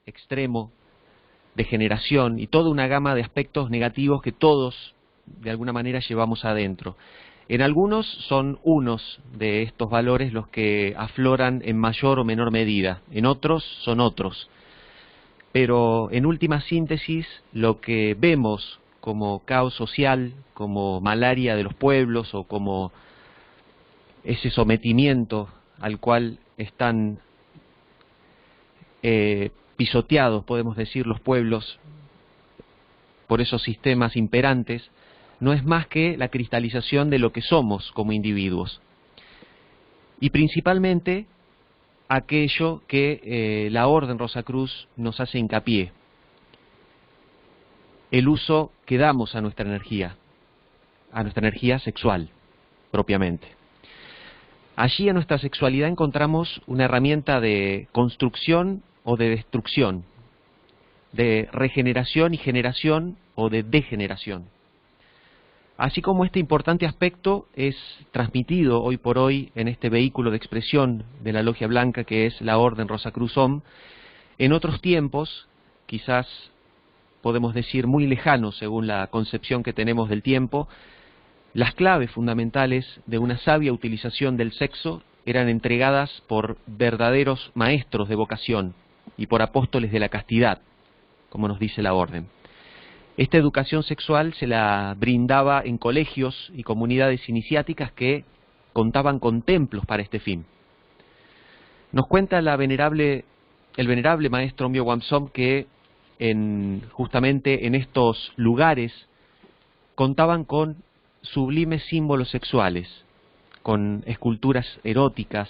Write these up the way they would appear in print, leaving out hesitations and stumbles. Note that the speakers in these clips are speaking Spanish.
extremo, degeneración y toda una gama de aspectos negativos que todos de alguna manera llevamos adentro. En algunos son unos de estos valores los que afloran en mayor o menor medida, en otros son otros. Pero en última síntesis, lo que vemos como caos social, como malaria de los pueblos o como ese sometimiento al cual están pisoteados, podemos decir, los pueblos por esos sistemas imperantes, no es más que la cristalización de lo que somos como individuos. Y principalmente aquello que la Orden Rosacruz nos hace hincapié, el uso que damos a nuestra energía sexual, propiamente. Allí en nuestra sexualidad encontramos una herramienta de construcción o de destrucción, de regeneración y generación o de degeneración. Así como este importante aspecto es transmitido hoy por hoy en este vehículo de expresión de la Logia Blanca que es la Orden Rosacruz-Om, en otros tiempos, quizás podemos decir muy lejanos según la concepción que tenemos del tiempo, las claves fundamentales de una sabia utilización del sexo eran entregadas por verdaderos maestros de vocación y por apóstoles de la castidad, como nos dice la Orden. Esta educación sexual se la brindaba en colegios y comunidades iniciáticas que contaban con templos para este fin. Nos cuenta el venerable maestro Myo Wamsom que justamente en estos lugares contaban con sublimes símbolos sexuales, con esculturas eróticas,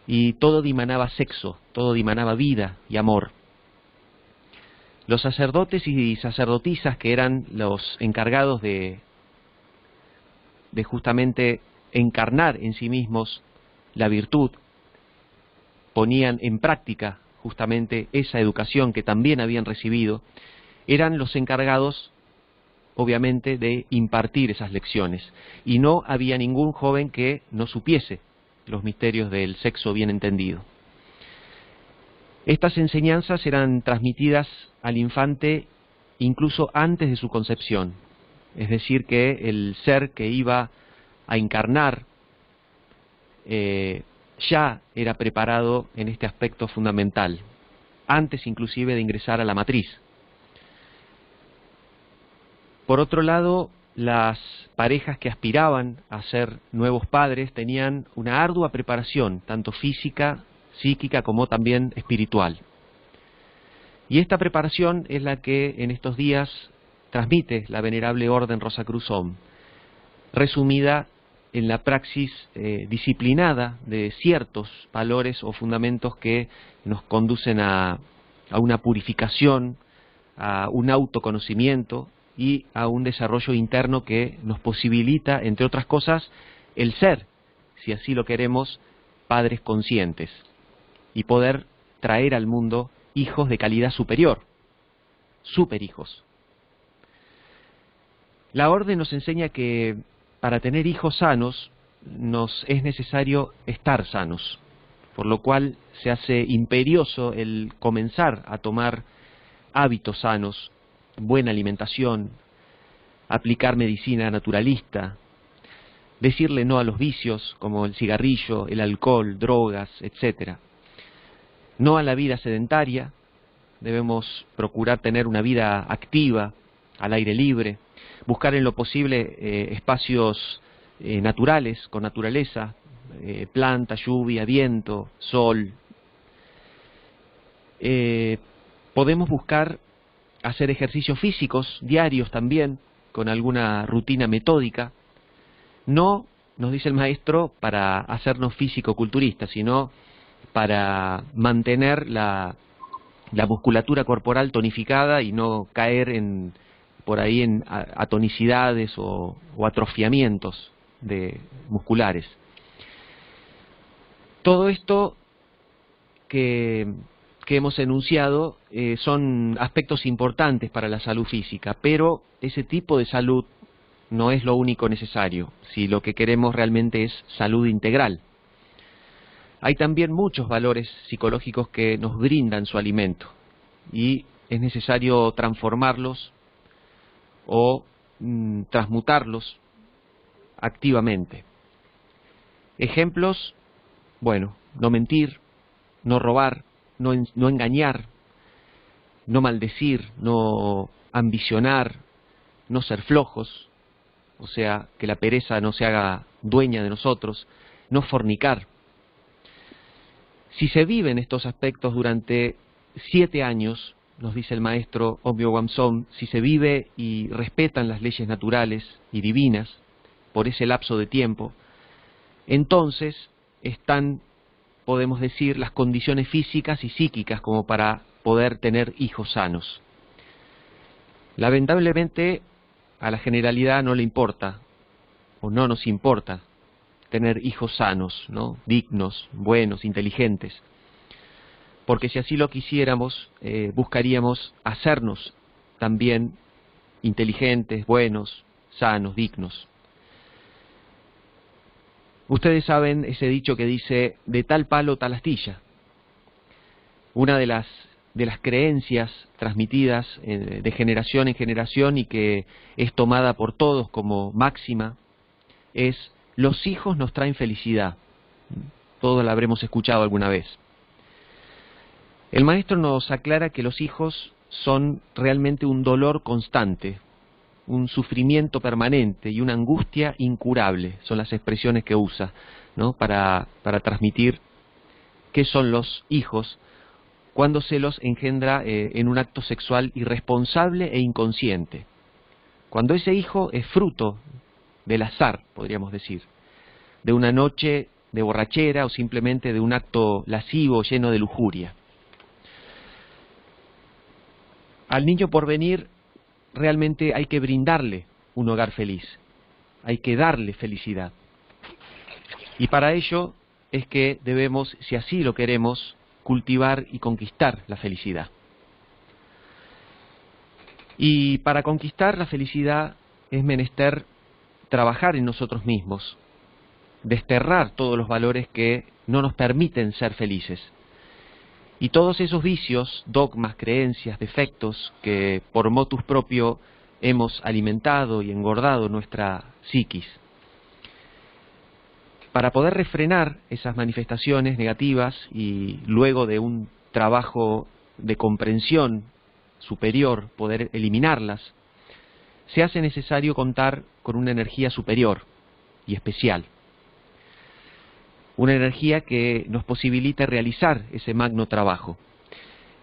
y todo dimanaba sexo, todo dimanaba vida y amor. Los sacerdotes y sacerdotisas que eran los encargados de justamente encarnar en sí mismos la virtud, ponían en práctica justamente esa educación que también habían recibido, eran los encargados obviamente de impartir esas lecciones, y no había ningún joven que no supiese los misterios del sexo bien entendido. Estas enseñanzas eran transmitidas al infante incluso antes de su concepción, es decir que el ser que iba a encarnar ya era preparado en este aspecto fundamental, antes inclusive de ingresar a la matriz. Por otro lado, las parejas que aspiraban a ser nuevos padres tenían una ardua preparación, tanto física, psíquica como también espiritual. Y esta preparación es la que en estos días transmite la venerable Orden Rosacruz-Om, resumida en la praxis disciplinada de ciertos valores o fundamentos que nos conducen a una purificación, a un autoconocimiento y a un desarrollo interno que nos posibilita, entre otras cosas, el ser, si así lo queremos, padres conscientes y poder traer al mundo hijos de calidad superior, superhijos. La Orden nos enseña que para tener hijos sanos nos es necesario estar sanos, por lo cual se hace imperioso el comenzar a tomar hábitos sanos, buena alimentación, aplicar medicina naturalista, decirle no a los vicios como el cigarrillo, el alcohol, drogas, etc. No a la vida sedentaria, debemos procurar tener una vida activa, al aire libre, buscar en lo posible espacios naturales, con naturaleza, planta, lluvia, viento, sol. Podemos buscar hacer ejercicios físicos diarios también, con alguna rutina metódica. No, nos dice el maestro, para hacernos físico-culturistas, sino para mantener la musculatura corporal tonificada y no caer por ahí en atonicidades o atrofiamientos musculares. Todo esto que hemos enunciado son aspectos importantes para la salud física, pero ese tipo de salud no es lo único necesario, si lo que queremos realmente es salud integral. Hay también muchos valores psicológicos que nos brindan su alimento, y es necesario transformarlos o transmutarlos activamente. Ejemplos, bueno, no mentir, no robar, no engañar, no maldecir, no ambicionar, no ser flojos, o sea, que la pereza no se haga dueña de nosotros, no fornicar. Si se viven estos aspectos durante 7 años, nos dice el maestro Ombyo Wamsom, si se vive y respetan las leyes naturales y divinas por ese lapso de tiempo, entonces están, podemos decir, las condiciones físicas y psíquicas como para poder tener hijos sanos. Lamentablemente, a la generalidad no le importa, o no nos importa, tener hijos sanos, ¿no? Dignos, buenos, inteligentes. Porque si así lo quisiéramos, buscaríamos hacernos también inteligentes, buenos, sanos, dignos. Ustedes saben ese dicho que dice, de tal palo tal astilla. Una de las creencias transmitidas de generación en generación y que es tomada por todos como máxima es, los hijos nos traen felicidad. Todos la habremos escuchado alguna vez. El maestro nos aclara que los hijos son realmente un dolor constante, un sufrimiento permanente y una angustia incurable. Son las expresiones que usa, ¿no? para transmitir qué son los hijos cuando se los engendra en un acto sexual irresponsable e inconsciente. Cuando ese hijo es fruto del azar, podríamos decir, de una noche de borrachera o simplemente de un acto lascivo lleno de lujuria. Al niño por venir realmente hay que brindarle un hogar feliz, hay que darle felicidad. Y para ello es que debemos, si así lo queremos, cultivar y conquistar la felicidad. Y para conquistar la felicidad es menester trabajar en nosotros mismos, desterrar todos los valores que no nos permiten ser felices. Y todos esos vicios, dogmas, creencias, defectos que por motus propio hemos alimentado y engordado nuestra psiquis. Para poder refrenar esas manifestaciones negativas y luego de un trabajo de comprensión superior poder eliminarlas, se hace necesario contar con una energía superior y especial. Una energía que nos posibilita realizar ese magno trabajo.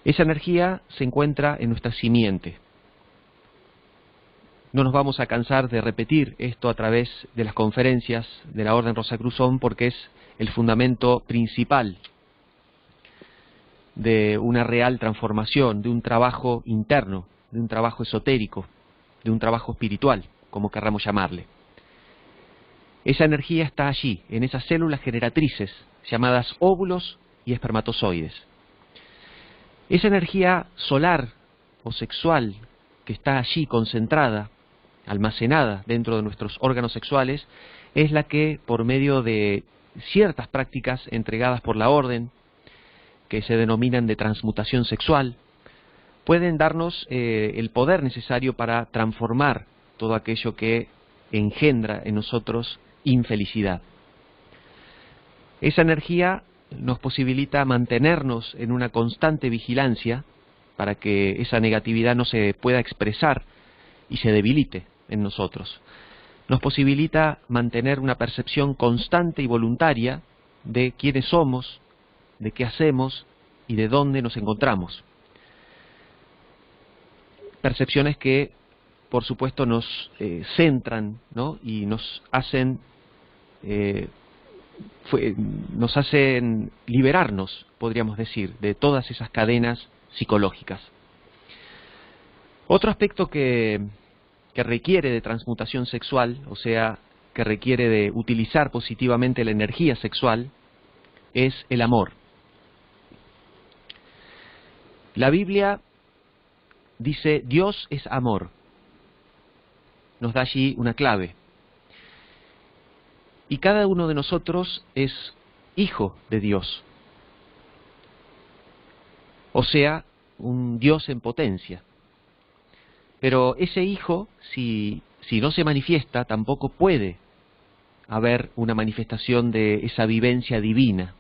Esa energía se encuentra en nuestra simiente. No nos vamos a cansar de repetir esto a través de las conferencias de la Orden Rosacruzón porque es el fundamento principal de una real transformación, de un trabajo interno, de un trabajo esotérico, de un trabajo espiritual, como querramos llamarle. Esa energía está allí, en esas células generatrices, llamadas óvulos y espermatozoides. Esa energía solar o sexual que está allí concentrada, almacenada dentro de nuestros órganos sexuales, es la que, por medio de ciertas prácticas entregadas por la orden, que se denominan de transmutación sexual, pueden darnos el poder necesario para transformar todo aquello que engendra en nosotros infelicidad. Esa energía nos posibilita mantenernos en una constante vigilancia para que esa negatividad no se pueda expresar y se debilite en nosotros. Nos posibilita mantener una percepción constante y voluntaria de quiénes somos, de qué hacemos y de dónde nos encontramos. Percepciones que, por supuesto, nos centran, ¿no? Y nos hacen liberarnos, podríamos decir, de todas esas cadenas psicológicas. Otro aspecto que requiere de transmutación sexual, o sea, que requiere de utilizar positivamente la energía sexual, es el amor. La Biblia dice, Dios es amor. Nos da allí una clave. Y cada uno de nosotros es hijo de Dios. O sea, un Dios en potencia. Pero ese hijo, si no se manifiesta, tampoco puede haber una manifestación de esa vivencia divina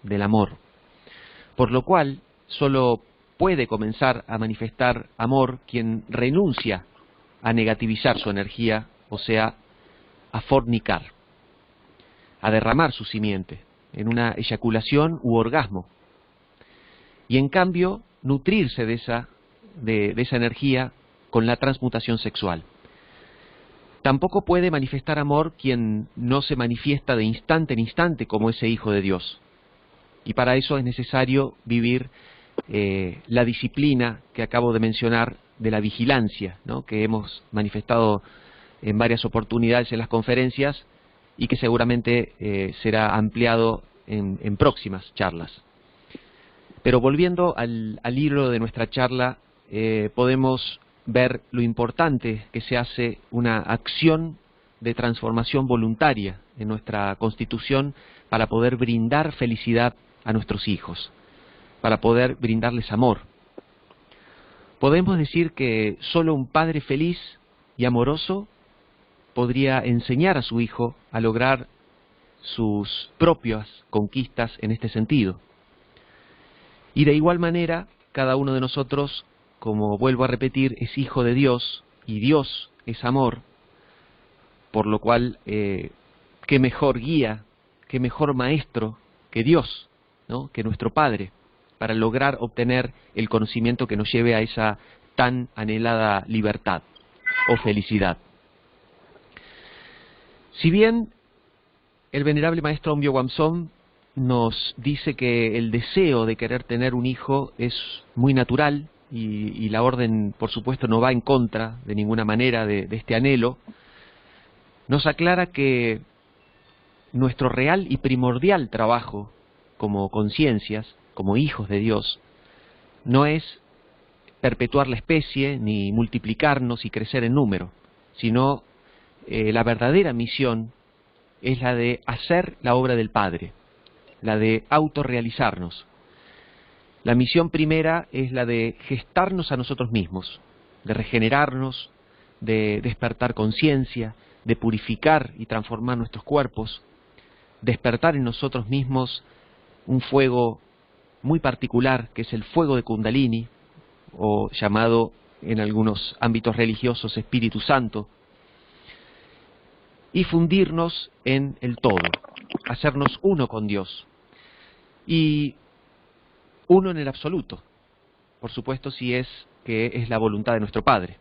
del amor. Por lo cual, solo puede comenzar a manifestar amor quien renuncia a negativizar su energía, o sea, a fornicar, a derramar su simiente en una eyaculación u orgasmo. Y en cambio, nutrirse de esa energía con la transmutación sexual. Tampoco puede manifestar amor quien no se manifiesta de instante en instante como ese hijo de Dios. Y para eso es necesario vivir la disciplina que acabo de mencionar de la vigilancia, ¿no?, que hemos manifestado en varias oportunidades en las conferencias y que seguramente será ampliado en próximas charlas. Pero volviendo al hilo de nuestra charla, podemos ver lo importante que se hace una acción de transformación voluntaria en nuestra constitución para poder brindar felicidad a nuestros hijos, para poder brindarles amor. Podemos decir que solo un padre feliz y amoroso podría enseñar a su hijo a lograr sus propias conquistas en este sentido. Y de igual manera, cada uno de nosotros, como vuelvo a repetir, es hijo de Dios y Dios es amor, por lo cual, qué mejor guía, qué mejor maestro que Dios, ¿no?, que nuestro Padre, para lograr obtener el conocimiento que nos lleve a esa tan anhelada libertad o felicidad. Si bien el venerable maestro Ombyo Wamsom nos dice que el deseo de querer tener un hijo es muy natural y la orden, por supuesto, no va en contra de ninguna manera de este anhelo, nos aclara que nuestro real y primordial trabajo como conciencias, como hijos de Dios, no es perpetuar la especie ni multiplicarnos y crecer en número, sino la verdadera misión es la de hacer la obra del Padre, la de autorrealizarnos. La misión primera es la de gestarnos a nosotros mismos, de regenerarnos, de despertar conciencia, de purificar y transformar nuestros cuerpos, despertar en nosotros mismos un fuego muy particular que es el fuego de Kundalini, o llamado en algunos ámbitos religiosos Espíritu Santo, y fundirnos en el todo, hacernos uno con Dios, y uno en el absoluto, por supuesto, si es que es la voluntad de nuestro Padre.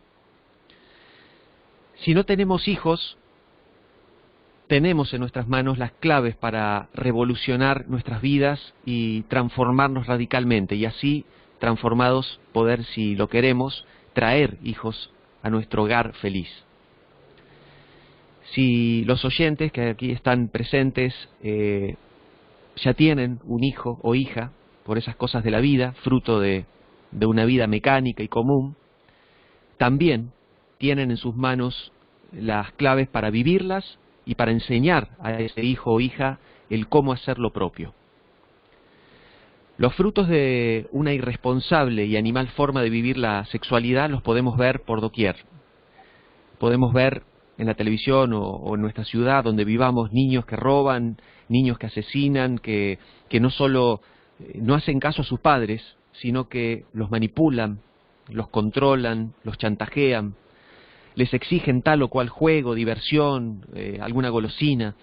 Si no tenemos hijos, tenemos en nuestras manos las claves para revolucionar nuestras vidas y transformarnos radicalmente, y así, transformados, poder, si lo queremos, traer hijos a nuestro hogar feliz. Si los oyentes que aquí están presentes ya tienen un hijo o hija, por esas cosas de la vida, fruto de una vida mecánica y común, también tienen en sus manos las claves para vivirlas y para enseñar a ese hijo o hija el cómo hacer lo propio. Los frutos de una irresponsable y animal forma de vivir la sexualidad los podemos ver por doquier. Podemos ver en la televisión o en nuestra ciudad donde vivamos niños que roban, niños que asesinan, que no solo no hacen caso a sus padres, sino que los manipulan, los controlan, los chantajean, les exigen tal o cual juego, diversión, alguna golosina,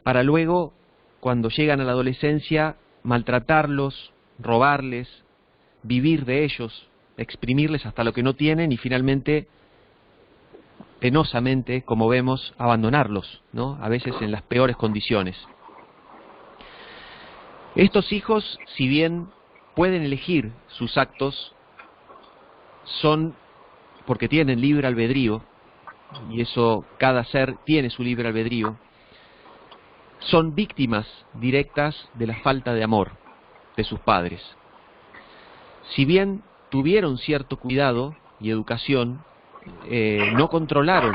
para luego, cuando llegan a la adolescencia, maltratarlos, robarles, vivir de ellos, exprimirles hasta lo que no tienen y finalmente, penosamente, como vemos, abandonarlos, ¿no?, a veces en las peores condiciones. Estos hijos, si bien pueden elegir sus actos, son porque tienen libre albedrío, y eso cada ser tiene su libre albedrío, son víctimas directas de la falta de amor de sus padres. Si bien tuvieron cierto cuidado y educación, no controlaron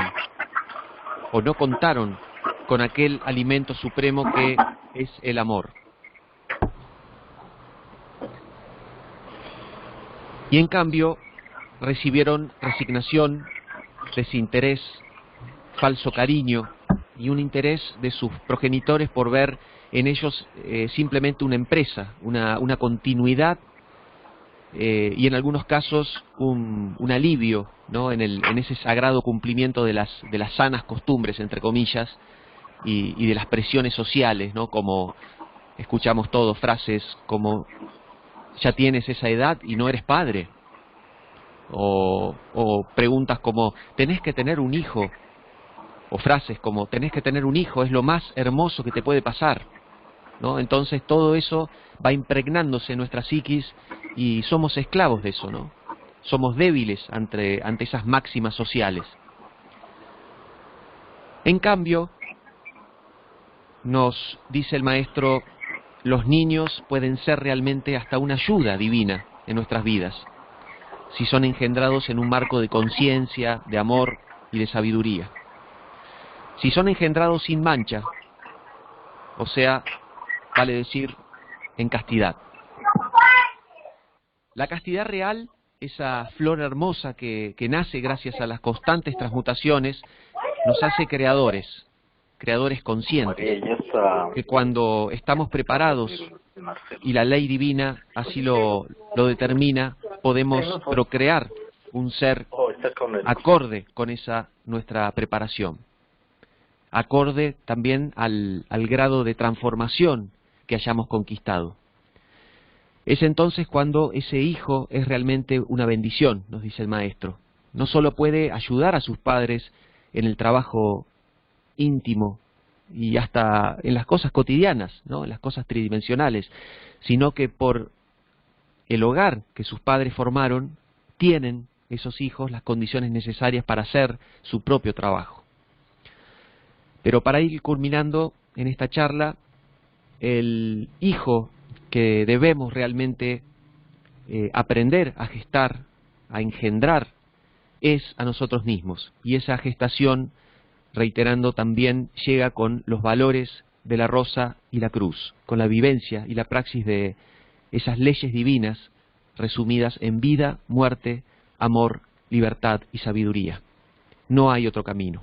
o no contaron con aquel alimento supremo que es el amor. Y en cambio recibieron resignación, desinterés, falso cariño y un interés de sus progenitores por ver en ellos simplemente una empresa, una continuidad y en algunos casos un alivio, ¿no? en ese sagrado cumplimiento de las sanas costumbres, entre comillas, y de las presiones sociales, ¿no? Como escuchamos todos frases como ya tienes esa edad y no eres padre, o preguntas como tenés que tener un hijo, o frases como tenés que tener un hijo, es lo más hermoso que te puede pasar, ¿no? Entonces todo eso va impregnándose en nuestra psiquis y somos esclavos de eso, ¿no? Somos débiles ante esas máximas sociales. En cambio, nos dice el maestro, los niños pueden ser realmente hasta una ayuda divina en nuestras vidas, si son engendrados en un marco de conciencia, de amor y de sabiduría. Si son engendrados sin mancha, o sea, vale decir, en castidad. La castidad real, esa flor hermosa que nace gracias a las constantes transmutaciones, nos hace creadores conscientes, que cuando estamos preparados y la ley divina así lo determina, podemos procrear un ser acorde con esa nuestra preparación, acorde también al grado de transformación que hayamos conquistado. Es entonces cuando ese hijo es realmente una bendición, nos dice el maestro. No solo puede ayudar a sus padres en el trabajo íntimo y hasta en las cosas cotidianas, ¿no? En las cosas tridimensionales, sino que por el hogar que sus padres formaron, tienen esos hijos las condiciones necesarias para hacer su propio trabajo. Pero para ir culminando en esta charla, el hijo que debemos realmente aprender a gestar, a engendrar, es a nosotros mismos. Y esa gestación, reiterando, también llega con los valores de la rosa y la cruz, con la vivencia y la praxis de esas leyes divinas resumidas en vida, muerte, amor, libertad y sabiduría. No hay otro camino,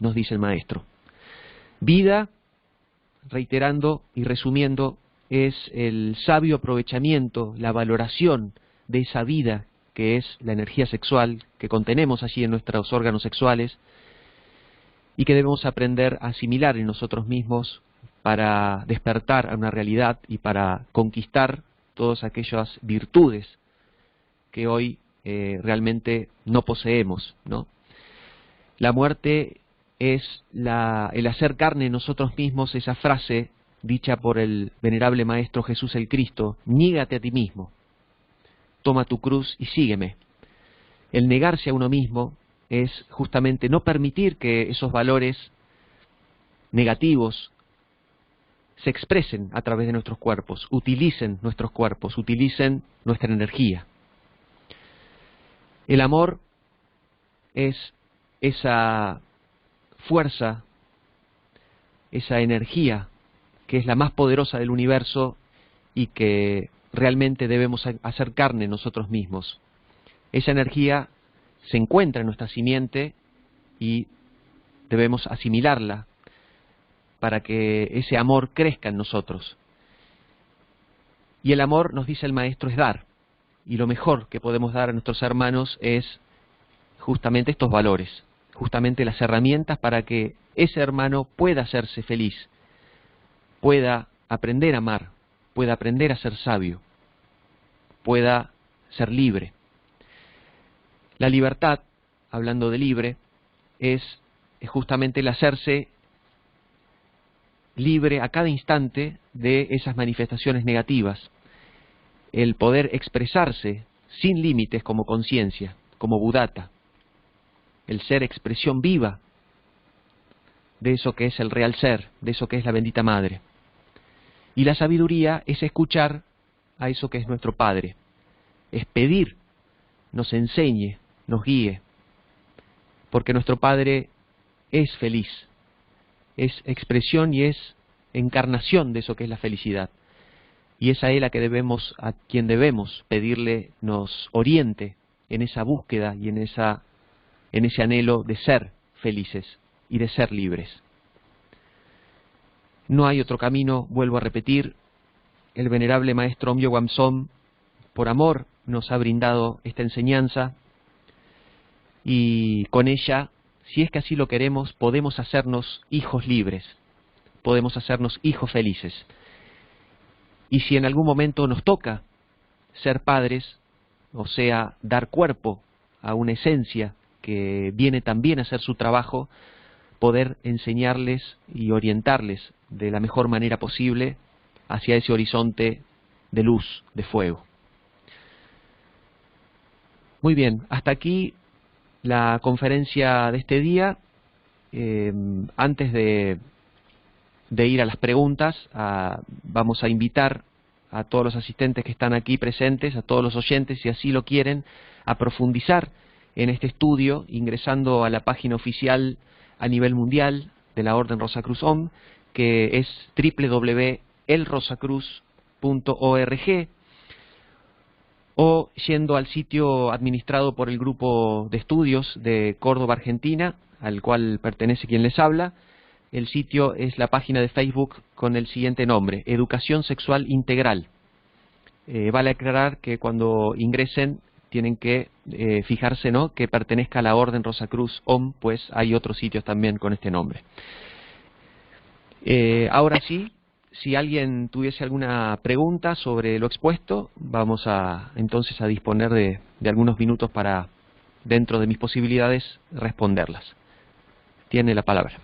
nos dice el maestro. Vida, reiterando y resumiendo, es el sabio aprovechamiento, la valoración de esa vida que es la energía sexual que contenemos allí en nuestros órganos sexuales y que debemos aprender a asimilar en nosotros mismos para despertar a una realidad y para conquistar todas aquellas virtudes que hoy realmente no poseemos, ¿no? La muerte es el hacer carne en nosotros mismos esa frase dicha por el venerable Maestro Jesús el Cristo: niégate a ti mismo, toma tu cruz y sígueme. El negarse a uno mismo es justamente no permitir que esos valores negativos se expresen a través de nuestros cuerpos, utilicen nuestros cuerpos, utilicen nuestra energía. El amor es esa fuerza, esa energía que es la más poderosa del universo y que realmente debemos hacer carne nosotros mismos. Esa energía se encuentra en nuestra simiente y debemos asimilarla para que ese amor crezca en nosotros. Y el amor, nos dice el maestro, es dar. Y lo mejor que podemos dar a nuestros hermanos es justamente estos valores, justamente las herramientas para que ese hermano pueda hacerse feliz, pueda aprender a amar, pueda aprender a ser sabio, pueda ser libre. La libertad, hablando de libre, es justamente el hacerse libre a cada instante de esas manifestaciones negativas, el poder expresarse sin límites como conciencia, como Buddhata, el ser expresión viva de eso que es el real ser, de eso que es la bendita madre. Y la sabiduría es escuchar a eso que es nuestro Padre, es pedir, nos enseñe, nos guíe, porque nuestro Padre es feliz, es expresión y es encarnación de eso que es la felicidad. y es a Él a quien debemos pedirle nos oriente en esa búsqueda y en ese anhelo de ser felices y de ser libres. No hay otro camino, vuelvo a repetir. El venerable maestro Omyo Wamsom, por amor, nos ha brindado esta enseñanza, y con ella, si es que así lo queremos, podemos hacernos hijos libres, podemos hacernos hijos felices. Y si en algún momento nos toca ser padres, o sea, dar cuerpo a una esencia que viene también a hacer su trabajo, poder enseñarles y orientarles de la mejor manera posible hacia ese horizonte de luz, de fuego. Muy bien, hasta aquí la conferencia de este día. Antes de ir a las preguntas, vamos a invitar a todos los asistentes que están aquí presentes, a todos los oyentes, si así lo quieren, a profundizar en este estudio, ingresando a la página oficial a nivel mundial de la Orden Rosacruz-Om, que es www.elrosacruz.org, o yendo al sitio administrado por el grupo de estudios de Córdoba, Argentina, al cual pertenece quien les habla. El sitio es la página de Facebook con el siguiente nombre: Educación Sexual Integral. Vale aclarar que cuando ingresen tienen que fijarse, ¿no?, que pertenezca a la Orden Rosacruz-Om, pues hay otros sitios también con este nombre. Ahora sí, si alguien tuviese alguna pregunta sobre lo expuesto, vamos entonces a disponer de algunos minutos para, dentro de mis posibilidades, responderlas. Tiene la palabra.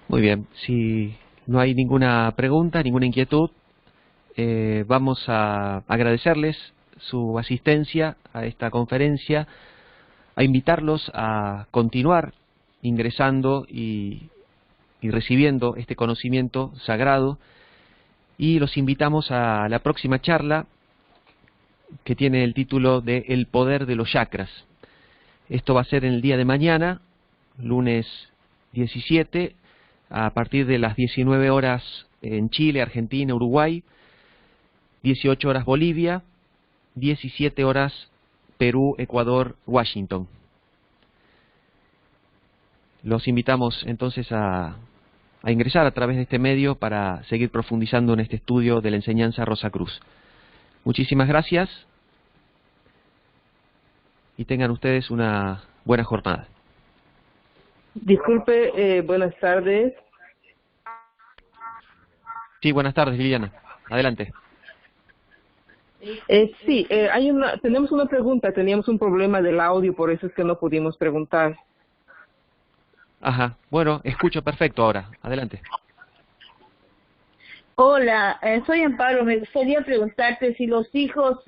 Muy bien, si no hay ninguna pregunta, ninguna inquietud, vamos a agradecerles su asistencia a esta conferencia, a invitarlos a continuar ingresando y recibiendo este conocimiento sagrado, y los invitamos a la próxima charla, que tiene el título de El poder de los chakras. Esto va a ser en el día de mañana, lunes 17, a partir de las 19 horas en Chile, Argentina, Uruguay, 18 horas Bolivia, 17 horas Perú, Ecuador, Washington. Los invitamos entonces a ingresar a través de este medio para seguir profundizando en este estudio de la enseñanza Rosacruz. Muchísimas gracias y tengan ustedes una buena jornada. Disculpe, buenas tardes. Sí, buenas tardes, Liliana. Adelante. Sí, tenemos una pregunta. Teníamos un problema del audio, por eso es que no pudimos preguntar. Ajá, bueno, escucho perfecto ahora. Adelante. Hola, soy Amparo. Me gustaría preguntarte si los hijos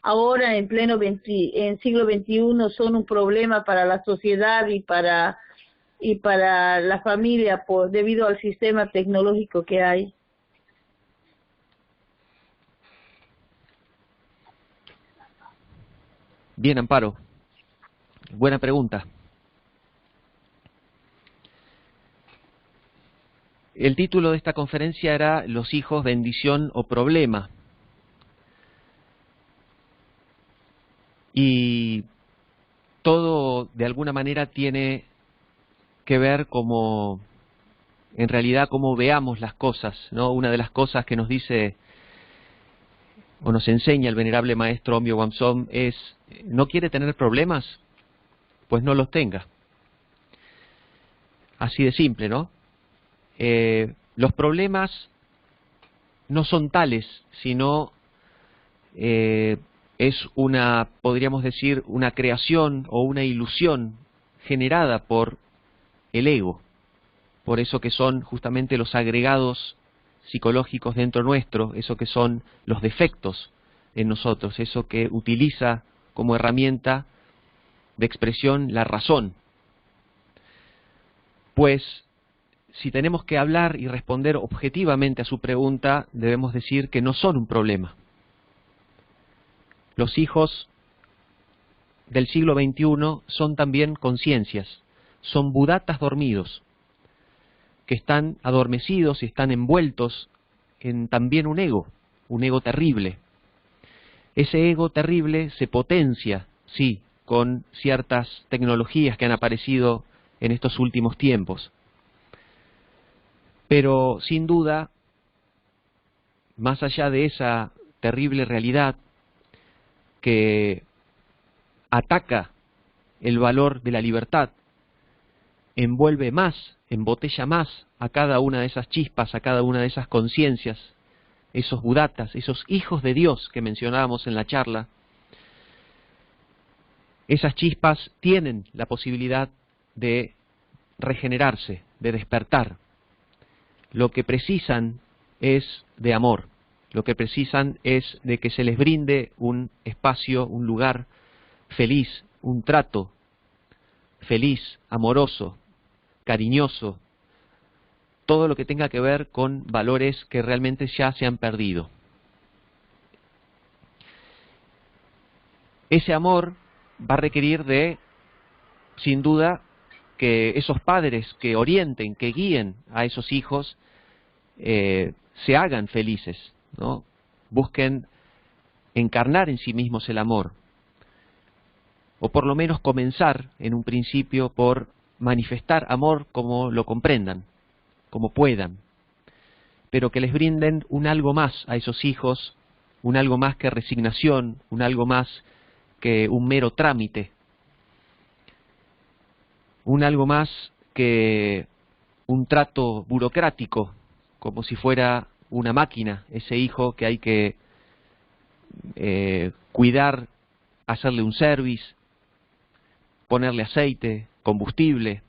ahora en en siglo XXI son un problema para la sociedad y para la familia debido al sistema tecnológico que hay. Bien, Amparo. Buena pregunta. El título de esta conferencia era Los hijos, bendición o problema. Y todo de alguna manera tiene que ver como, en realidad, cómo veamos las cosas, ¿no? Una de las cosas que nos dice o nos enseña el venerable maestro Ombyo Wamsom es: ¿no quiere tener problemas? Pues no los tenga. Así de simple, ¿no? Los problemas no son tales, sino es una, podríamos decir, una creación o una ilusión generada por el ego. Por eso que son justamente los agregados psicológicos dentro nuestro, eso que son los defectos en nosotros, eso que utiliza como herramienta de expresión la razón. Pues, si tenemos que hablar y responder objetivamente a su pregunta, debemos decir que no son un problema. Los hijos del siglo XXI son también conciencias, son budatas dormidos, que están adormecidos y están envueltos en también un ego terrible. Ese ego terrible se potencia, sí, con ciertas tecnologías que han aparecido en estos últimos tiempos. Pero, sin duda, más allá de esa terrible realidad que ataca el valor de la libertad, envuelve más, embotella más a cada una de esas chispas, a cada una de esas conciencias, esos budatas, esos hijos de Dios que mencionábamos en la charla. Esas chispas tienen la posibilidad de regenerarse, de despertar. Lo que precisan es de amor, lo que precisan es de que se les brinde un espacio, un lugar feliz, un trato feliz, amoroso, cariñoso, todo lo que tenga que ver con valores que realmente ya se han perdido. Ese amor va a requerir de, sin duda, que esos padres que orienten, que guíen a esos hijos, se hagan felices, ¿no? Busquen encarnar en sí mismos el amor, o por lo menos comenzar en un principio por manifestar amor como lo comprendan, como puedan, pero que les brinden un algo más a esos hijos, un algo más que resignación, un algo más que un mero trámite, un algo más que un trato burocrático, como si fuera una máquina, ese hijo que hay que cuidar, hacerle un service, ponerle aceite, combustible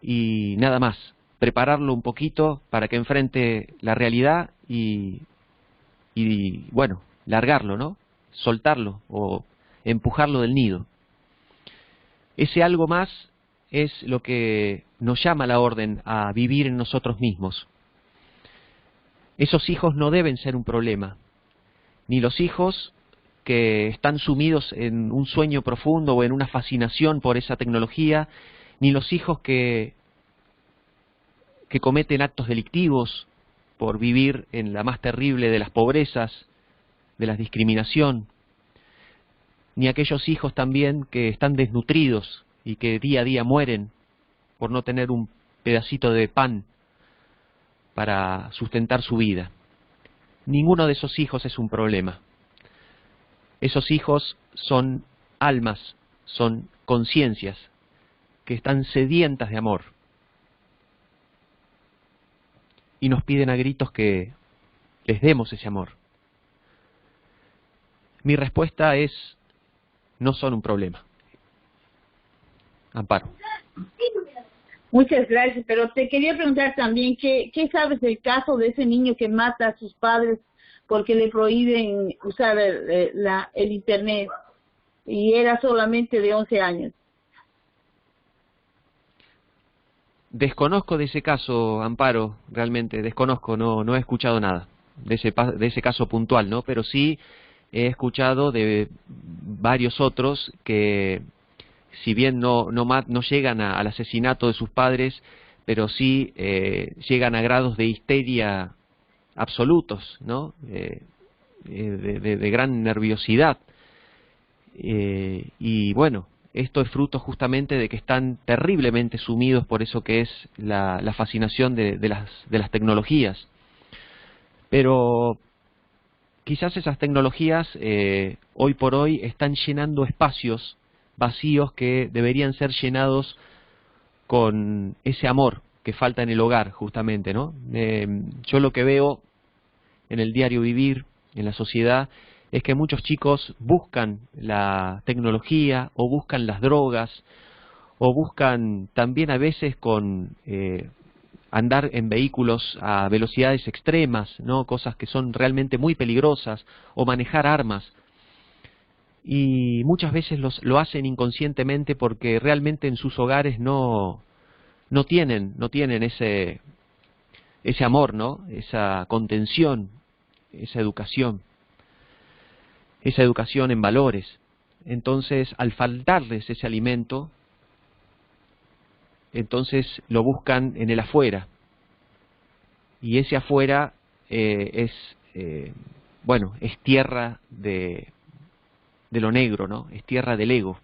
y nada más, prepararlo un poquito para que enfrente la realidad y bueno, largarlo, ¿no? Soltarlo o empujarlo del nido. Ese algo más es lo que nos llama la orden a vivir en nosotros mismos. Esos hijos no deben ser un problema, ni los hijos que están sumidos en un sueño profundo o en una fascinación por esa tecnología, ni los hijos que cometen actos delictivos por vivir en la más terrible de las pobrezas, de la discriminación, ni aquellos hijos también que están desnutridos y que día a día mueren por no tener un pedacito de pan para sustentar su vida. Ninguno de esos hijos es un problema. Esos hijos son almas, son conciencias que están sedientas de amor y nos piden a gritos que les demos ese amor. Mi respuesta es: no son un problema. Amparo. Muchas gracias, pero te quería preguntar también, ¿qué sabes del caso de ese niño que mata a sus padres porque le prohíben usar el Internet y era solamente de 11 años? Desconozco de ese caso, Amparo, realmente desconozco, no he escuchado nada de ese caso puntual, ¿no? Pero sí he escuchado de varios otros que, si bien no llegan al asesinato de sus padres, pero sí llegan a grados de histeria absolutos, ¿no? De gran nerviosidad. y bueno, esto es fruto justamente de que están terriblemente sumidos por eso que es la fascinación de las tecnologías. Pero quizás esas tecnologías hoy por hoy están llenando espacios vacíos que deberían ser llenados con ese amor que falta en el hogar, justamente, ¿no? Yo lo que veo en el diario vivir, en la sociedad, es que muchos chicos buscan la tecnología o buscan las drogas o buscan también a veces con andar en vehículos a velocidades extremas, ¿no? Cosas que son realmente muy peligrosas, o manejar armas. Y muchas veces lo hacen inconscientemente porque realmente en sus hogares no tienen ese amor, ¿no? Esa contención, esa educación en valores. Entonces, al faltarles ese alimento, entonces lo buscan en el afuera. Y ese afuera es tierra de lo negro, ¿no? Es tierra del ego.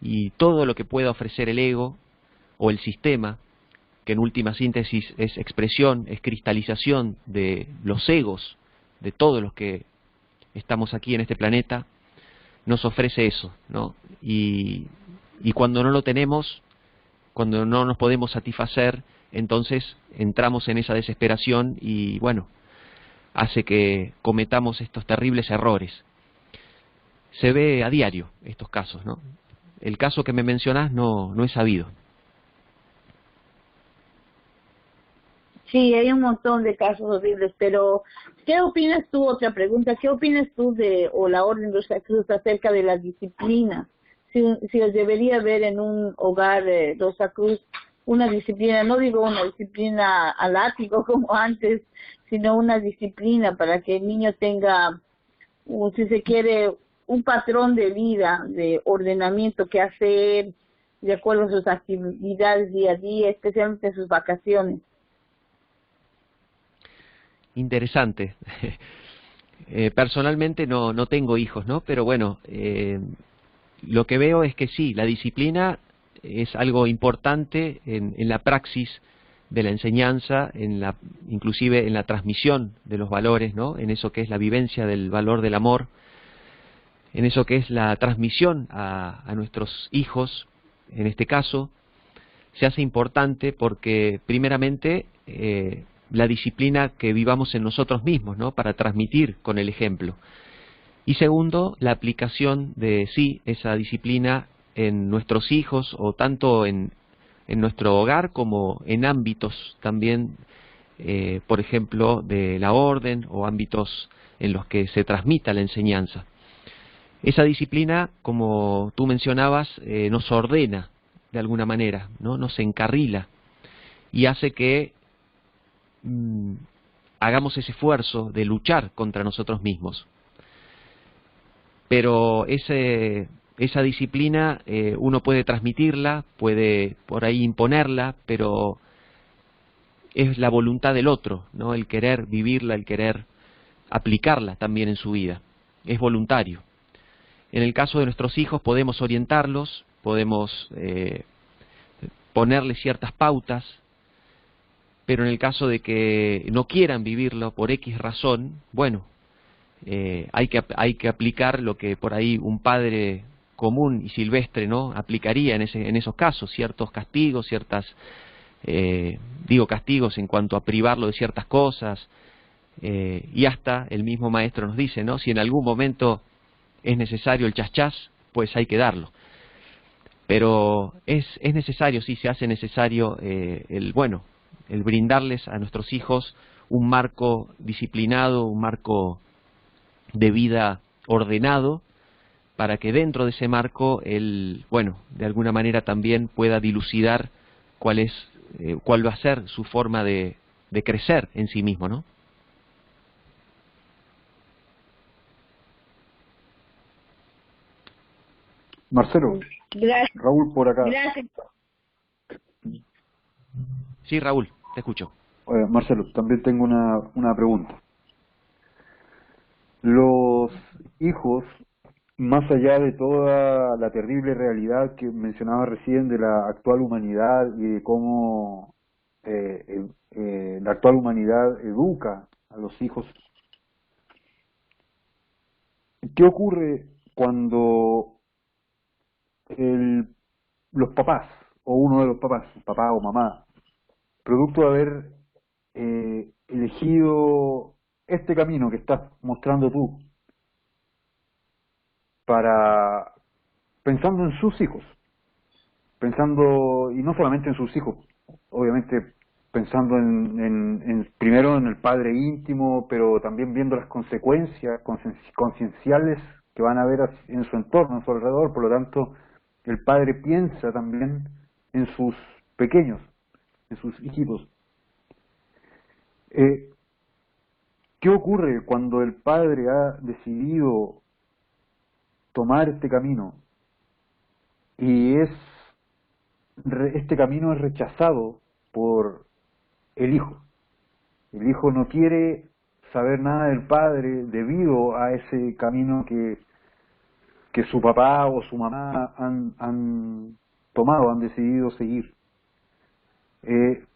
Y todo lo que pueda ofrecer el ego o el sistema, que en última síntesis es expresión, es cristalización de los egos de todos los que estamos aquí en este planeta, nos ofrece eso, ¿no? Y cuando no lo tenemos, cuando no nos podemos satisfacer, entonces entramos en esa desesperación y, bueno, hace que cometamos estos terribles errores. Se ve a diario estos casos, ¿no? El caso que me mencionás no es sabido. Sí, hay un montón de casos horribles, pero ¿qué opinas tú? Otra pregunta, ¿qué opinas tú o la Orden de Rosa Cruz acerca de la disciplina? Si debería haber en un hogar de Rosa Cruz una disciplina, no digo una disciplina al látigo como antes, sino una disciplina para que el niño tenga, si se quiere, un patrón de vida, de ordenamiento que hacer de acuerdo a sus actividades día a día, especialmente en sus vacaciones. Interesante. Personalmente no tengo hijos, ¿no? Pero bueno, lo que veo es que sí, la disciplina es algo importante en la praxis de la enseñanza, inclusive en la transmisión de los valores, ¿no? En eso que es la vivencia del valor del amor, en eso que es la transmisión a nuestros hijos, en este caso, se hace importante porque primeramente la disciplina que vivamos en nosotros mismos, ¿no? Para transmitir con el ejemplo. Y segundo, la aplicación de esa disciplina en nuestros hijos, o tanto en nuestro hogar como en ámbitos también, por ejemplo, de la orden o ámbitos en los que se transmita la enseñanza. Esa disciplina, como tú mencionabas, nos ordena de alguna manera, ¿no? Nos encarrila y hace que hagamos ese esfuerzo de luchar contra nosotros mismos. Pero esa disciplina uno puede transmitirla, puede por ahí imponerla, pero es la voluntad del otro, ¿no? El querer vivirla, el querer aplicarla también en su vida. Es voluntario. En el caso de nuestros hijos podemos orientarlos, podemos ponerles ciertas pautas, pero en el caso de que no quieran vivirlo por X razón, bueno, hay que aplicar lo que por ahí un padre común y silvestre, ¿no? Aplicaría en esos casos, ciertos castigos, castigos en cuanto a privarlo de ciertas cosas, y hasta el mismo maestro nos dice, ¿no? Si en algún momento es necesario el chas, pues hay que darlo. Pero es necesario, sí, se hace necesario el brindarles a nuestros hijos un marco disciplinado, un marco de vida ordenado, para que dentro de ese marco él, de alguna manera también pueda dilucidar cuál va a ser su forma de crecer en sí mismo, ¿no? Marcelo. Gracias. Raúl por acá. Gracias. Sí, Raúl, te escucho. Marcelo, también tengo una pregunta. Los hijos más allá de toda la terrible realidad que mencionaba recién de la actual humanidad y de cómo la actual humanidad educa a los hijos, ¿qué ocurre cuando los papás, o uno de los papás, papá o mamá, producto de haber elegido este camino que estás mostrando tú, para pensando en sus hijos, pensando, y no solamente en sus hijos, obviamente pensando primero en el padre íntimo, pero también viendo las consecuencias concienciales que van a haber en su entorno, en su alrededor. Por lo tanto, el padre piensa también en sus pequeños, en sus hijitos. ¿Qué ocurre cuando el padre ha decidido tomar este camino y este camino es rechazado por el hijo? El hijo no quiere saber nada del padre debido a ese camino que su papá o su mamá han tomado, han decidido seguir. Esa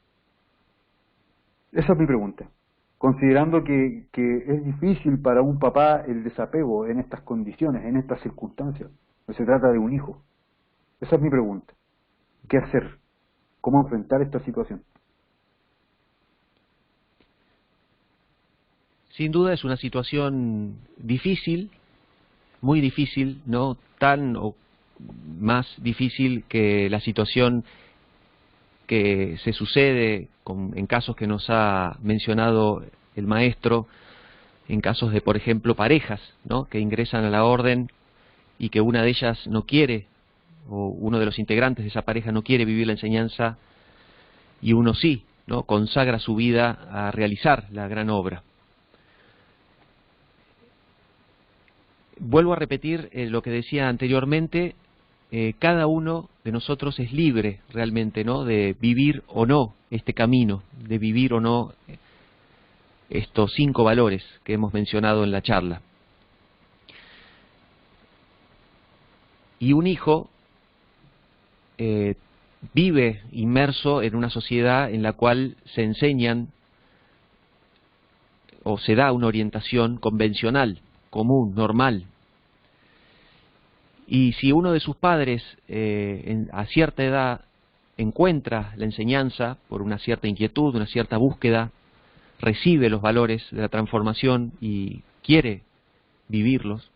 es mi pregunta. Considerando que es difícil para un papá el desapego en estas condiciones, en estas circunstancias, no se trata de un hijo. Esa es mi pregunta. ¿Qué hacer? ¿Cómo enfrentar esta situación? Sin duda es una situación difícil, muy difícil, no tan o más difícil que la situación que se sucede en casos que nos ha mencionado el maestro, en casos de, por ejemplo, parejas, ¿no?, que ingresan a la orden y que una de ellas no quiere, o uno de los integrantes de esa pareja no quiere vivir la enseñanza y uno sí, ¿no?, consagra su vida a realizar la gran obra. Vuelvo a repetir lo que decía anteriormente. Cada uno de nosotros es libre realmente, ¿no?, de vivir o no este camino, de vivir o no estos 5 valores que hemos mencionado en la charla. Y un hijo vive inmerso en una sociedad en la cual se enseñan o se da una orientación convencional, común, normal. Y si uno de sus padres a cierta edad encuentra la enseñanza por una cierta inquietud, una cierta búsqueda, recibe los valores de la transformación y quiere vivirlos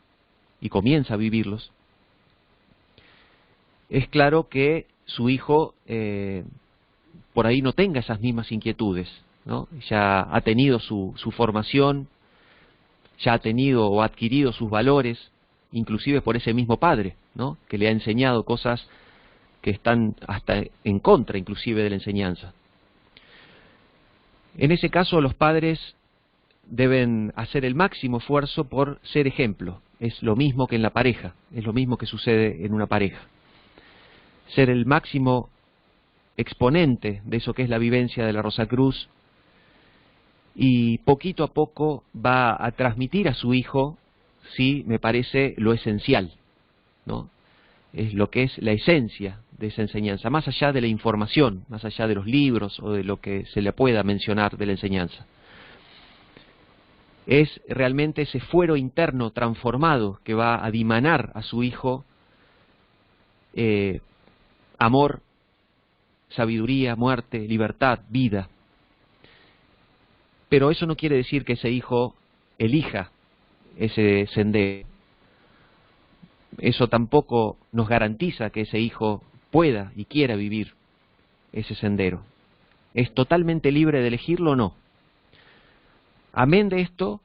y comienza a vivirlos, es claro que su hijo por ahí no tenga esas mismas inquietudes, ¿no? Ya ha tenido su formación, ya ha tenido o adquirido sus valores, inclusive por ese mismo padre, ¿no?, que le ha enseñado cosas que están hasta en contra inclusive de la enseñanza. En ese caso los padres deben hacer el máximo esfuerzo por ser ejemplo. Es lo mismo que en la pareja, es lo mismo que sucede en una pareja. Ser el máximo exponente de eso que es la vivencia de la Rosacruz, y poquito a poco va a transmitir a su hijo, sí, me parece, lo esencial, ¿no? Es lo que es la esencia de esa enseñanza, más allá de la información, más allá de los libros o de lo que se le pueda mencionar de la enseñanza. Es realmente ese fuero interno transformado que va a dimanar a su hijo amor, sabiduría, muerte, libertad, vida. Pero eso no quiere decir que ese hijo elija ese sendero. Eso tampoco nos garantiza que ese hijo pueda y quiera vivir ese sendero. ¿Es totalmente libre de elegirlo o no? Amén de esto,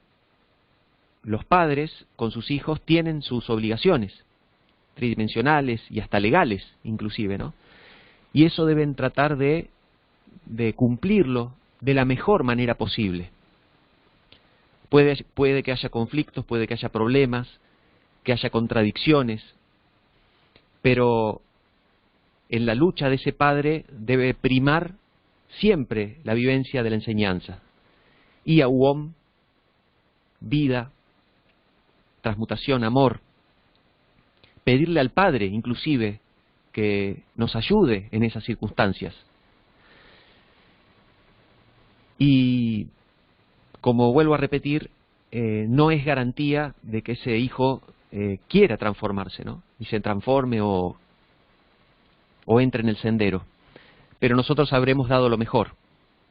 los padres con sus hijos tienen sus obligaciones tridimensionales y hasta legales inclusive, ¿no? Y eso deben tratar de cumplirlo de la mejor manera posible. Puede que haya conflictos, puede que haya problemas, que haya contradicciones, pero en la lucha de ese padre debe primar siempre la vivencia de la enseñanza. Y auom, vida, transmutación, amor, pedirle al Padre, inclusive, que nos ayude en esas circunstancias. Y, como vuelvo a repetir, no es garantía de que ese hijo quiera transformarse, ¿no? Y se transforme o entre en el sendero. Pero nosotros habremos dado lo mejor,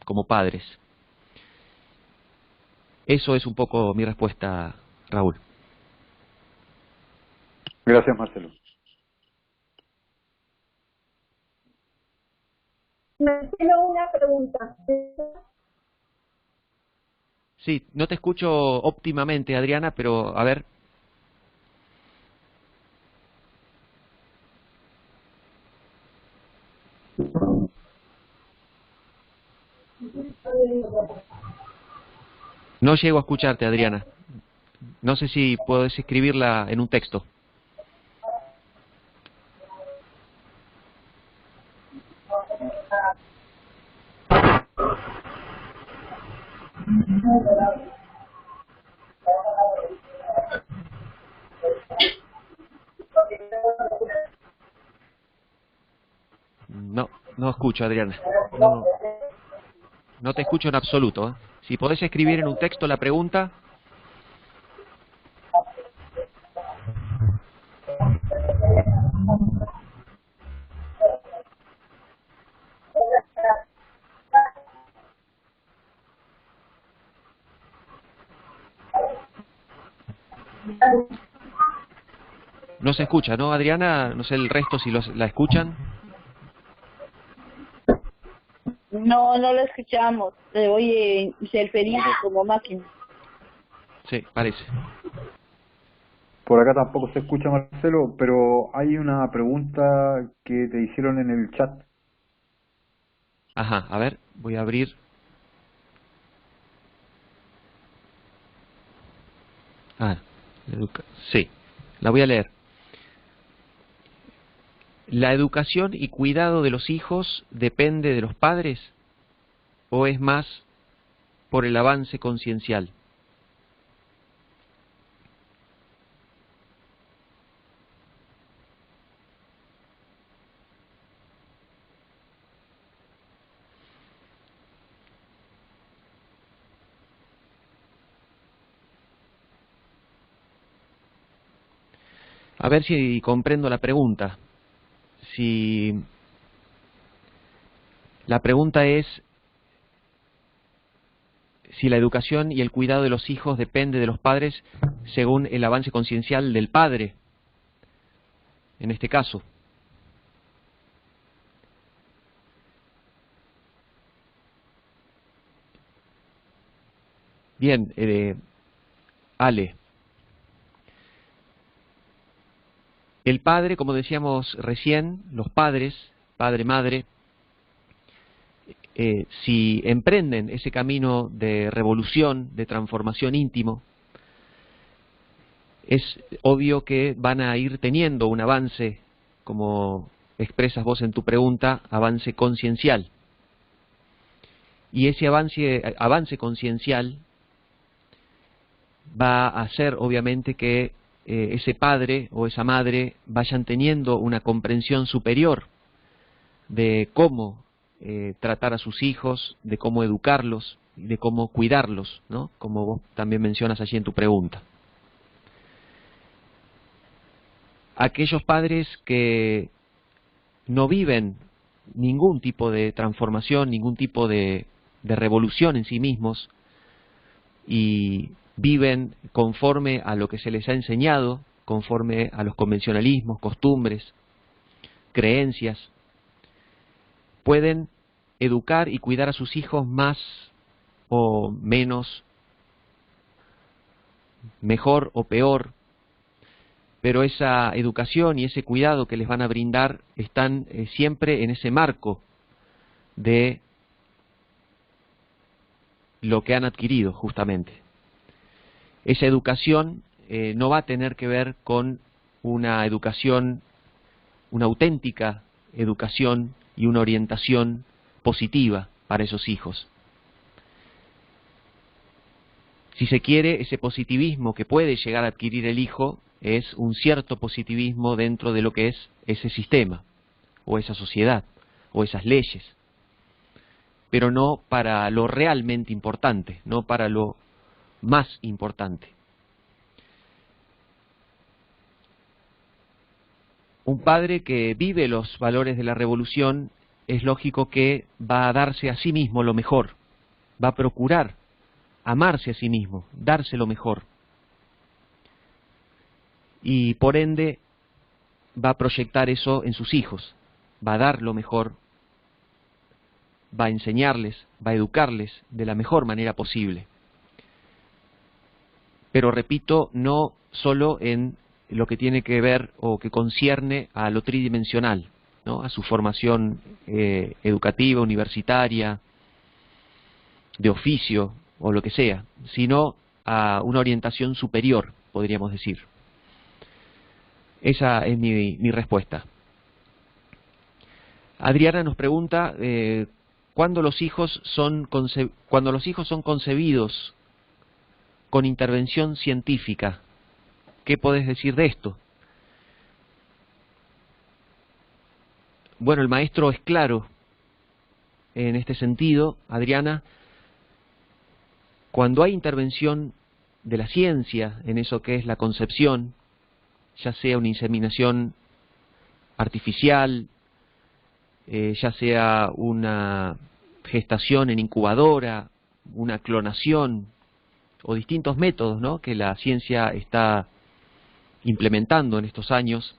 como padres. Eso es un poco mi respuesta, Raúl. Gracias, Marcelo. Marcelo, una pregunta. Sí, no te escucho óptimamente, Adriana, pero a ver. No llego a escucharte, Adriana. No sé si puedes escribirla en un texto. No escucho, Adriana. No te escucho en absoluto, ¿eh? Si podés escribir en un texto la pregunta. No se escucha, ¿no, Adriana? No sé el resto si la escuchan. No, no lo escuchamos. Se oye interferido como máquina. Sí, parece. Por acá tampoco se escucha, Marcelo, pero hay una pregunta que te hicieron en el chat. Ajá, a ver, voy a abrir. Sí, la voy a leer. ¿La educación y cuidado de los hijos depende de los padres o es más por el avance conciencial? A ver si comprendo la pregunta. Si la pregunta es si la educación y el cuidado de los hijos depende de los padres según el avance conciencial del padre, en este caso. Bien, Ale. El padre, como decíamos recién, los padres, padre, madre, si emprenden ese camino de revolución, de transformación íntimo, es obvio que van a ir teniendo un avance, como expresas vos en tu pregunta, avance conciencial. Y ese avance conciencial va a hacer, obviamente, que ese padre o esa madre vayan teniendo una comprensión superior de cómo tratar a sus hijos, de cómo educarlos, de cómo cuidarlos, ¿no? Como vos también mencionas allí en tu pregunta. Aquellos padres que no viven ningún tipo de transformación, ningún tipo de revolución en sí mismos y viven conforme a lo que se les ha enseñado, conforme a los convencionalismos, costumbres, creencias, pueden educar y cuidar a sus hijos más o menos, mejor o peor, pero esa educación y ese cuidado que les van a brindar están siempre en ese marco de lo que han adquirido justamente. Esa educación no va a tener que ver con una educación, una auténtica educación y una orientación positiva para esos hijos. Si se quiere, ese positivismo que puede llegar a adquirir el hijo es un cierto positivismo dentro de lo que es ese sistema, o esa sociedad, o esas leyes, pero no para lo realmente importante, no para lo más importante. Un padre que vive los valores de la revolución es lógico que va a darse a sí mismo lo mejor, va a procurar amarse a sí mismo, darse lo mejor. Y por ende va a proyectar eso en sus hijos, va a dar lo mejor, va a enseñarles, va a educarles de la mejor manera posible. Pero repito, no solo en lo que tiene que ver o que concierne a lo tridimensional, ¿no? A su formación educativa, universitaria, de oficio o lo que sea, sino a una orientación superior, podríamos decir. Esa es mi respuesta. Adriana nos pregunta, ¿cuándo los hijos son concebidos con intervención científica? ¿Qué podés decir de esto? Bueno, el maestro es claro en este sentido, Adriana. Cuando hay intervención de la ciencia en eso que es la concepción, ya sea una inseminación artificial, ya sea una gestación en incubadora, una clonación o distintos métodos, ¿no?, que la ciencia está implementando en estos años,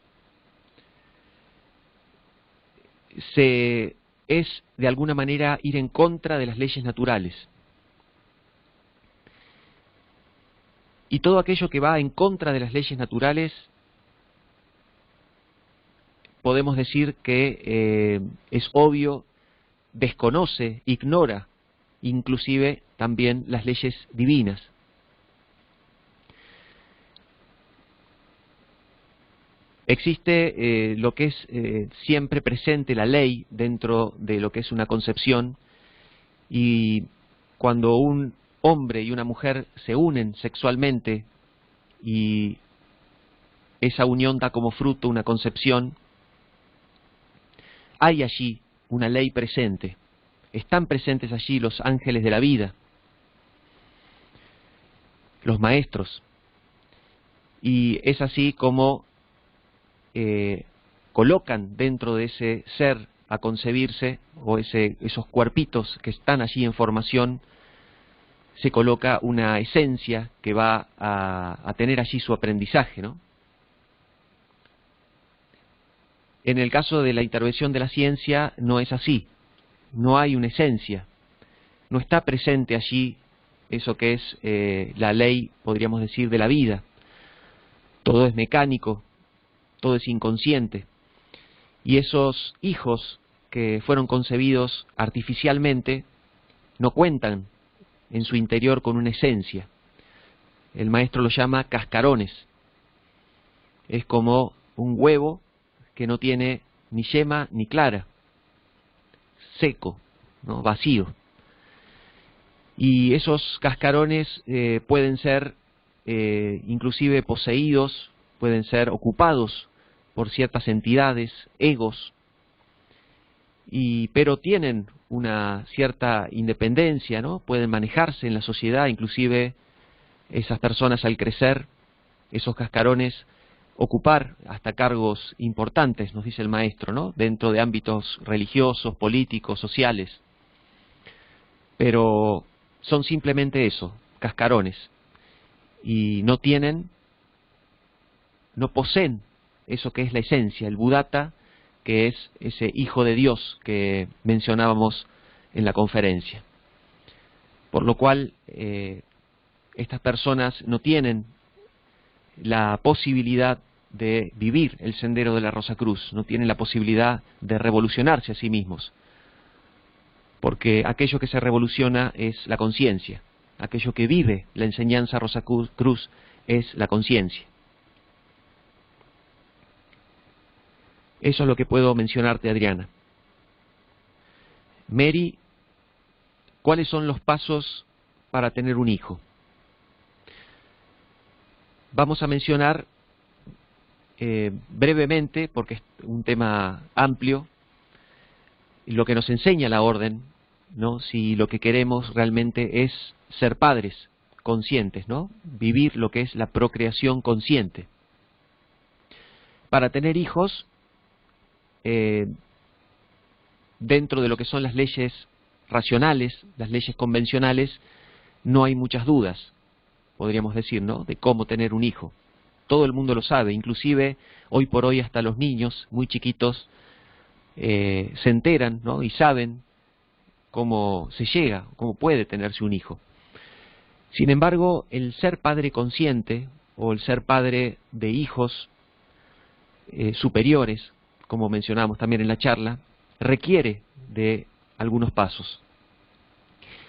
es de alguna manera ir en contra de las leyes naturales. Y todo aquello que va en contra de las leyes naturales, podemos decir que es obvio, desconoce, ignora, inclusive también las leyes divinas. Existe lo que es siempre presente la ley dentro de lo que es una concepción, y cuando un hombre y una mujer se unen sexualmente y esa unión da como fruto una concepción, hay allí una ley presente. Están presentes allí los ángeles de la vida, los maestros, y es así como colocan dentro de ese ser a concebirse, o esos cuerpitos que están allí en formación, se coloca una esencia que va a tener allí su aprendizaje, ¿no? En el caso de la intervención de la ciencia no es así, no hay una esencia, no está presente allí eso que es la ley, podríamos decir, de la vida. Todo es mecánico, todo es inconsciente, y esos hijos que fueron concebidos artificialmente no cuentan en su interior con una esencia. El maestro lo llama cascarones. Es como un huevo que no tiene ni yema ni clara, seco, ¿no?, vacío. Y esos cascarones pueden ser inclusive poseídos, pueden ser ocupados por ciertas entidades, egos, pero tienen una cierta independencia, ¿no? Pueden manejarse en la sociedad, inclusive esas personas al crecer, esos cascarones, ocupar hasta cargos importantes, nos dice el maestro, ¿no?, dentro de ámbitos religiosos, políticos, sociales. Pero son simplemente eso, cascarones, y no poseen eso que es la esencia, el Buddhata, que es ese hijo de Dios que mencionábamos en la conferencia. Por lo cual, estas personas no tienen la posibilidad de vivir el sendero de la Rosacruz, no tienen la posibilidad de revolucionarse a sí mismos, porque aquello que se revoluciona es la conciencia, aquello que vive la enseñanza Rosacruz es la conciencia. Eso es lo que puedo mencionarte, Adriana. Mary, ¿cuáles son los pasos para tener un hijo? Vamos a mencionar brevemente, porque es un tema amplio, lo que nos enseña la orden, ¿no? Si lo que queremos realmente es ser padres conscientes, ¿no? Vivir lo que es la procreación consciente. Para tener hijos, dentro de lo que son las leyes racionales, las leyes convencionales, no hay muchas dudas, podríamos decir, ¿no?, de cómo tener un hijo. Todo el mundo lo sabe, inclusive hoy por hoy hasta los niños muy chiquitos se enteran, ¿no?, y saben cómo se llega, cómo puede tenerse un hijo. Sin embargo, el ser padre consciente o el ser padre de hijos superiores, como mencionamos también en la charla, requiere de algunos pasos.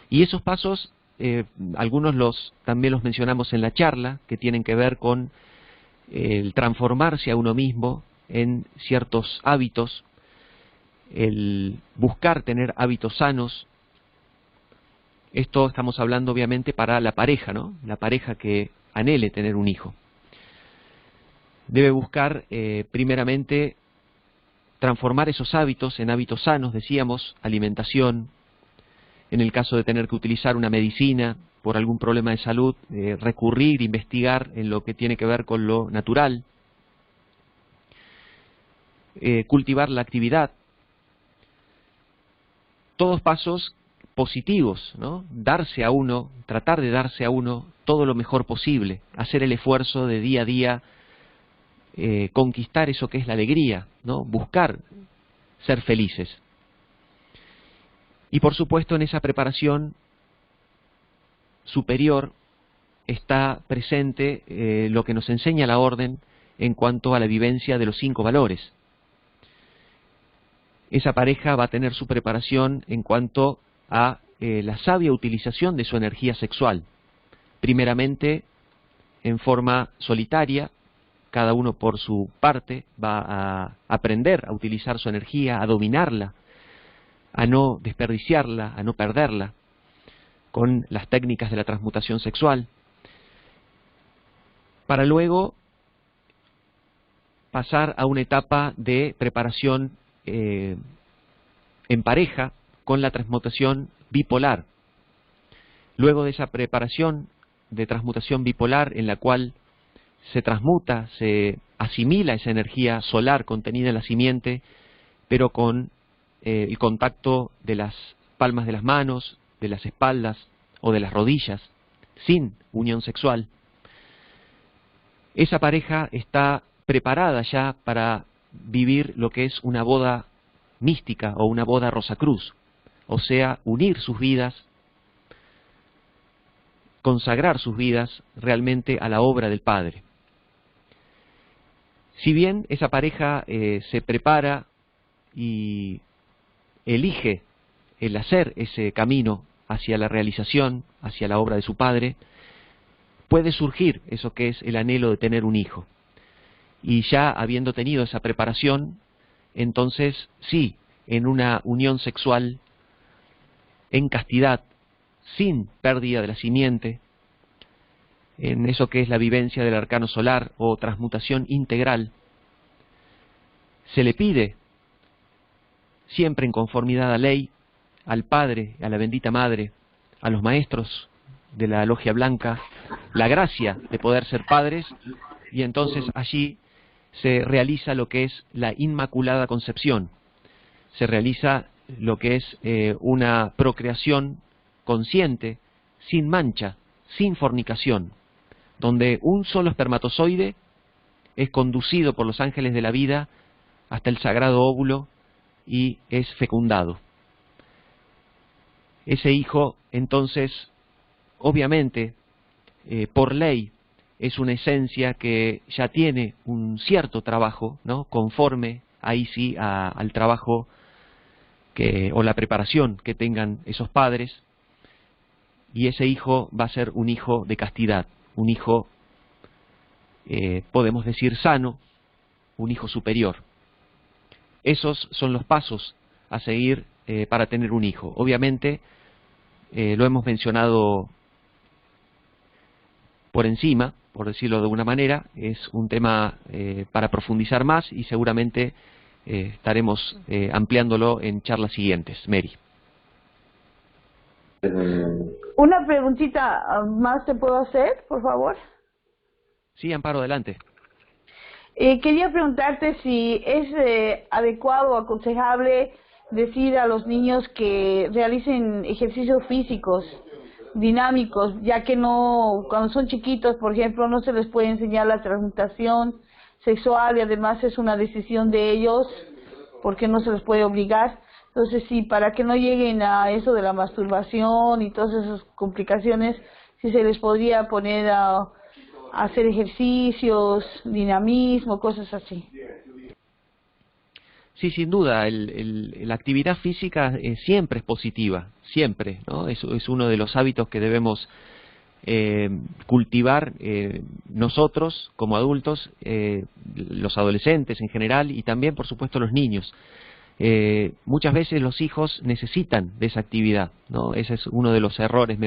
Y esos pasos, algunos también los mencionamos en la charla, que tienen que ver con el transformarse a uno mismo en ciertos hábitos, el buscar tener hábitos sanos. Esto estamos hablando obviamente para la pareja, ¿no? La pareja que anhele tener un hijo. Debe buscar primeramente transformar esos hábitos en hábitos sanos, decíamos, alimentación. En el caso de tener que utilizar una medicina por algún problema de salud, recurrir, investigar en lo que tiene que ver con lo natural. Cultivar la actividad. Todos pasos positivos, ¿no? Darse a uno, tratar de darse a uno todo lo mejor posible, hacer el esfuerzo de día a día, conquistar eso que es la alegría, ¿no? Buscar ser felices. Y por supuesto en esa preparación superior está presente lo que nos enseña la orden en cuanto a la vivencia de los 5 valores. Esa pareja va a tener su preparación en cuanto a la sabia utilización de su energía sexual. Primeramente en forma solitaria, cada uno por su parte va a aprender a utilizar su energía, a dominarla, a no desperdiciarla, a no perderla, con las técnicas de la transmutación sexual, para luego pasar a una etapa de preparación en pareja con la transmutación bipolar. Luego de esa preparación de transmutación bipolar en la cual se transmuta, se asimila esa energía solar contenida en la simiente, pero con el contacto de las palmas de las manos, de las espaldas o de las rodillas, sin unión sexual. Esa pareja está preparada ya para vivir lo que es una boda mística o una boda Rosacruz, o sea, unir sus vidas, consagrar sus vidas realmente a la obra del Padre. Si bien esa pareja se prepara y elige el hacer ese camino hacia la realización, hacia la obra de su Padre, puede surgir eso que es el anhelo de tener un hijo. Y ya habiendo tenido esa preparación, entonces sí, en una unión sexual, en castidad, sin pérdida de la simiente, en eso que es la vivencia del arcano solar o transmutación integral, se le pide, siempre en conformidad a ley, al Padre, a la bendita Madre, a los maestros de la Logia Blanca, la gracia de poder ser padres, y entonces allí se realiza lo que es la Inmaculada Concepción, se realiza lo que es una procreación consciente, sin mancha, sin fornicación, donde un solo espermatozoide es conducido por los ángeles de la vida hasta el sagrado óvulo y es fecundado. Ese hijo, entonces, obviamente, por ley, es una esencia que ya tiene un cierto trabajo, ¿no?, conforme ahí sí al trabajo o la preparación que tengan esos padres, y ese hijo va a ser un hijo de castidad, un hijo, podemos decir, sano, un hijo superior. Esos son los pasos a seguir para tener un hijo. Obviamente, lo hemos mencionado por encima, por decirlo de alguna manera. Es un tema para profundizar más y seguramente estaremos ampliándolo en charlas siguientes. Mary. Una preguntita más te puedo hacer, por favor. Sí, Amparo, adelante. Quería preguntarte si es adecuado o aconsejable decir a los niños que realicen ejercicios físicos dinámicos, ya que no, cuando son chiquitos, por ejemplo, no se les puede enseñar la transmutación sexual y además es una decisión de ellos porque no se les puede obligar. Entonces, sí, para que no lleguen a eso de la masturbación y todas esas complicaciones, si se les podría poner a hacer ejercicios, dinamismo, cosas así. Sí, sin duda, la actividad física siempre es positiva, siempre, ¿no? Es uno de los hábitos que debemos cultivar nosotros como adultos, los adolescentes en general y también, por supuesto, los niños. Muchas veces los hijos necesitan de esa actividad, ¿no? Ese es uno de los errores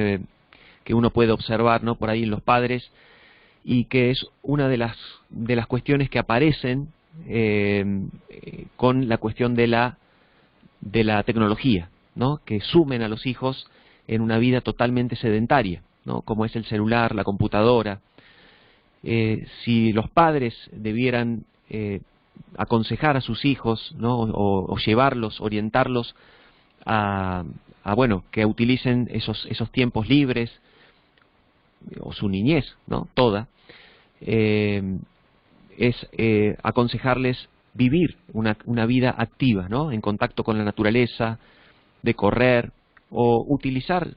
que uno puede observar, ¿no? Por ahí en los padres, y que es una de las cuestiones que aparecen con la cuestión de la tecnología, ¿no? Que sumen a los hijos en una vida totalmente sedentaria, ¿no? Como es el celular, la computadora. Si los padres debieran aconsejar a sus hijos, ¿no? o llevarlos, orientarlos bueno, que utilicen esos tiempos libres, o su niñez, ¿no? Toda, es aconsejarles vivir una vida activa, ¿no? En contacto con la naturaleza, de correr o utilizar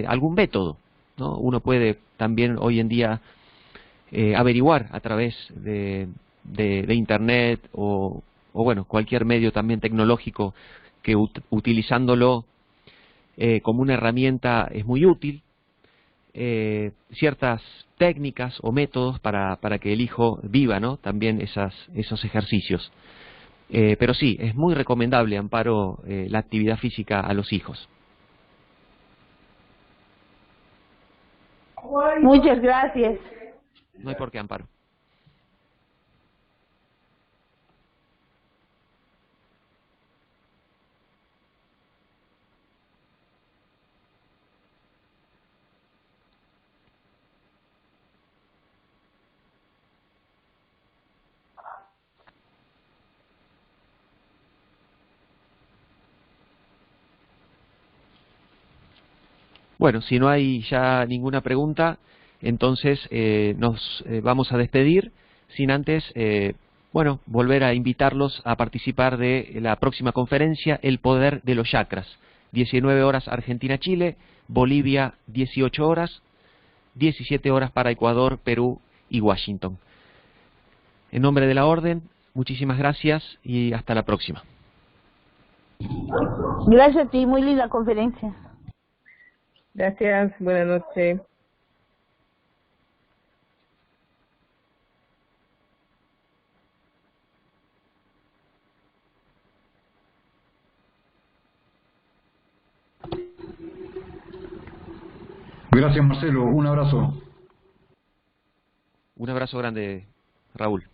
algún método, ¿no? Uno puede también hoy en día averiguar a través de internet o bueno, cualquier medio también tecnológico que utilizándolo como una herramienta es muy útil, ciertas técnicas o métodos para que el hijo viva, ¿no? También esos ejercicios. Pero sí, es muy recomendable, Amparo, la actividad física a los hijos. Muchas gracias. No hay por qué, Amparo. Bueno, si no hay ya ninguna pregunta, entonces nos vamos a despedir sin antes, bueno, volver a invitarlos a participar de la próxima conferencia, El Poder de los Chakras. 19 horas Argentina-Chile, Bolivia 18 horas, 17 horas para Ecuador, Perú y Washington. En nombre de la Orden, muchísimas gracias y hasta la próxima. Gracias a ti, muy linda conferencia. Gracias, buenas noches. Gracias, Marcelo. Un abrazo. Un abrazo grande, Raúl.